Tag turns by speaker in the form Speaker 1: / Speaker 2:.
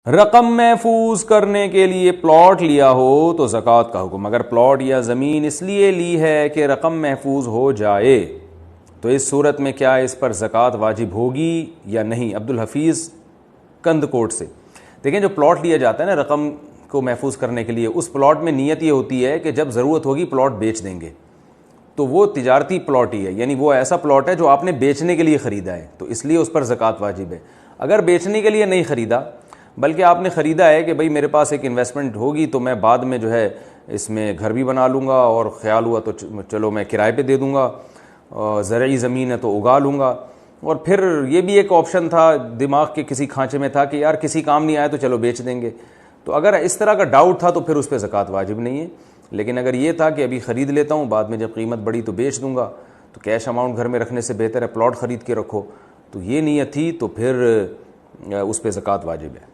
Speaker 1: رقم محفوظ کرنے کے لیے پلاٹ لیا ہو تو زکوٰۃ کا حکم. اگر پلاٹ یا زمین اس لیے لی ہے کہ رقم محفوظ ہو جائے تو اس صورت میں کیا اس پر زکوٰۃ واجب ہوگی یا نہیں؟ عبدالحفیظ کند کوٹ سے. دیکھیں جو پلاٹ لیا جاتا ہے نا رقم کو محفوظ کرنے کے لیے، اس پلاٹ میں نیت یہ ہوتی ہے کہ جب ضرورت ہوگی پلاٹ بیچ دیں گے، تو وہ تجارتی پلاٹ ہی ہے، یعنی وہ ایسا پلاٹ ہے جو آپ نے بیچنے کے لیے خریدا ہے، تو اس لیے اس پر زکوٰۃ واجب ہے. اگر بیچنے کے لیے نہیں خریدا بلکہ آپ نے خریدا ہے کہ بھئی میرے پاس ایک انویسٹمنٹ ہوگی تو میں بعد میں جو ہے اس میں گھر بھی بنا لوں گا، اور خیال ہوا تو چلو میں کرائے پہ دے دوں گا، زرعی زمین ہے تو اگا لوں گا، اور پھر یہ بھی ایک آپشن تھا دماغ کے کسی کھانچے میں تھا کہ یار کسی کام نہیں آیا تو چلو بیچ دیں گے. تو اگر اس طرح کا ڈاؤٹ تھا تو پھر اس پہ زکوٰۃ واجب نہیں ہے. لیکن اگر یہ تھا کہ ابھی خرید لیتا ہوں بعد میں جب قیمت بڑھی تو بیچ دوں گا، تو کیش اماؤنٹ گھر میں رکھنے سے بہتر ہے پلاٹ خرید کے رکھو، تو یہ نیت تھی تو پھر اس پہ زکوٰۃ واجب ہے.